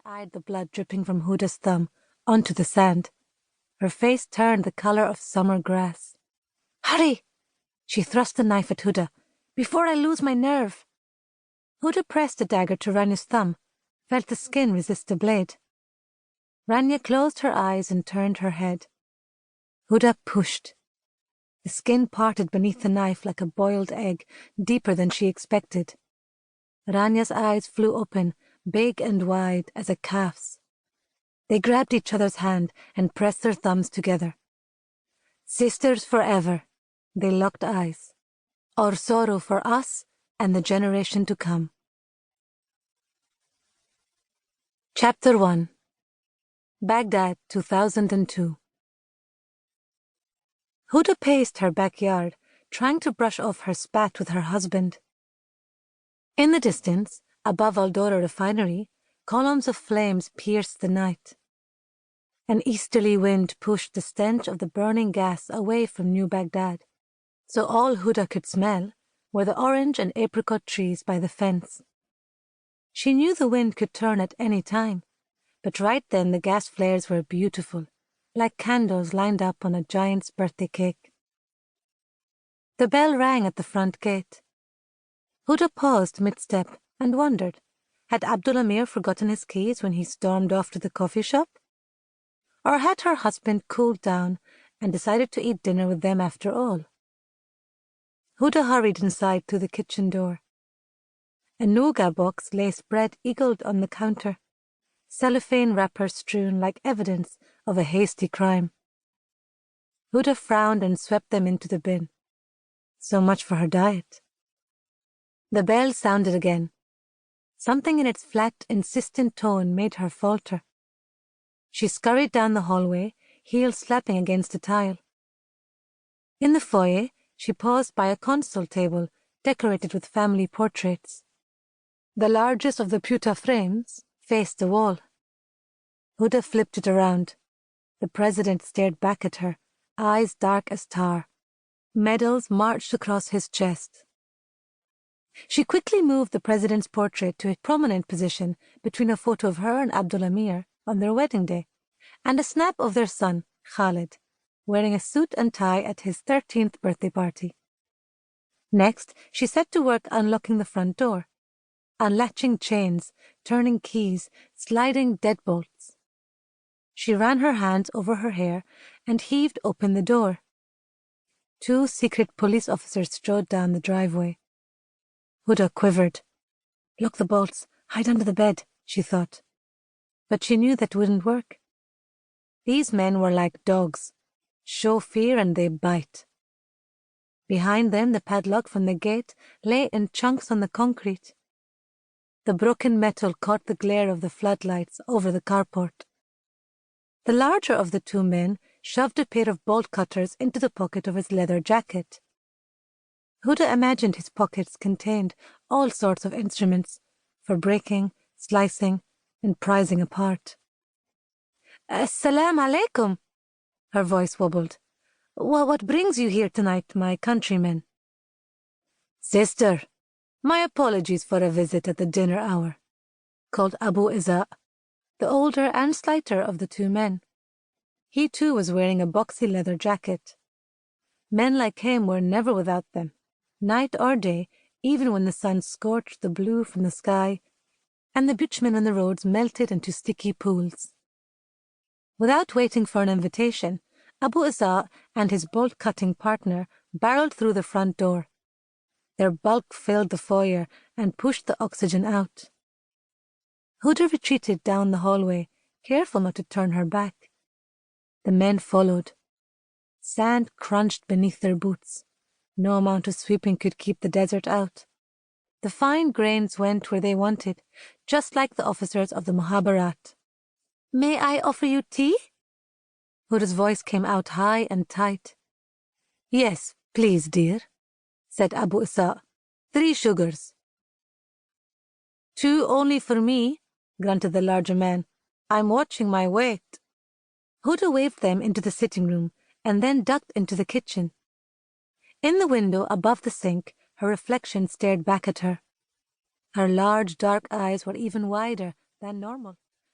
eyed the blood dripping from Huda's thumb onto the sand. Her face turned the color of summer grass. "Hurry!" She thrust the knife at Huda. "Before I lose my nerve." Huda pressed the dagger to Ranya's thumb, felt the skin resist the blade. Ranya closed her eyes and turned her head. Huda pushed. The skin parted beneath the knife like a boiled egg, deeper than she expected. Ranya's eyes flew open, big and wide as a calf's. They grabbed each other's hand and pressed their thumbs together. Sisters forever, they locked eyes. Our sorrow for us and the generation to come. Chapter 1. Baghdad, 2002. Huda paced her backyard, trying to brush off her spat with her husband. In the distance, above Aldora Refinery, columns of flames pierced the night. An easterly wind pushed the stench of the burning gas away from New Baghdad, so all Huda could smell were the orange and apricot trees by the fence. She knew the wind could turn at any time, but right then the gas flares were beautiful, like candles lined up on a giant's birthday cake. The bell rang at the front gate. Huda paused mid-step and wondered, had Abdul Amir forgotten his keys when he stormed off to the coffee shop? Or had her husband cooled down and decided to eat dinner with them after all? Huda hurried inside through the kitchen door. A nougat box lay spread-eagled on the counter, cellophane wrappers strewn like evidence of a hasty crime. Huda frowned and swept them into the bin. So much for her diet. The bell sounded again. Something in its flat, insistent tone made her falter. She scurried down the hallway, heels slapping against a tile. In the foyer, she paused by a console table decorated with family portraits. The largest of the pewter frames faced the wall. Huda flipped it around. The president stared back at her, eyes dark as tar. Medals marched across his chest. She quickly moved the president's portrait to a prominent position between a photo of her and Abdul Amir on their wedding day, and a snap of their son, Khalid, wearing a suit and tie at his 13th birthday party. Next, she set to work unlocking the front door, unlatching chains, turning keys, sliding deadbolts. She ran her hands over her hair and heaved open the door. 2 secret police officers strode down the driveway. Huda quivered. Lock the bolts, hide under the bed, she thought. But she knew that wouldn't work. These men were like dogs. Show fear and they bite. Behind them, the padlock from the gate lay in chunks on the concrete. The broken metal caught the glare of the floodlights over the carport. The larger of the 2 men shoved a pair of bolt cutters into the pocket of his leather jacket. Huda imagined his pockets contained all sorts of instruments for breaking, slicing, and prizing apart. "Assalamu alaikum," her voice wobbled. What brings you here tonight, my countrymen?" "Sister, my apologies for a visit at the dinner hour," called Abu Iza, the older and slighter of the 2 men. He too was wearing a boxy leather jacket. Men like him were never without them, night or day, even when the sun scorched the blue from the sky and the bitumen on the roads melted into sticky pools. Without waiting for an invitation, Abu Iza and his bolt-cutting partner barreled through the front door. Their bulk filled the foyer and pushed the oxygen out. Huda retreated down the hallway, careful not to turn her back. The men followed. Sand crunched beneath their boots. No amount of sweeping could keep the desert out. The fine grains went where they wanted, just like the officers of the Mukhabarat. "May I offer you tea?" Huda's voice came out high and tight. "Yes, please, dear," said Abu Isa. 3 sugars. 2 only for me," grunted the larger man. "I'm watching my weight." Huda waved them into the sitting room and then ducked into the kitchen. In the window above the sink, her reflection stared back at her. Her large dark eyes were even wider than normal.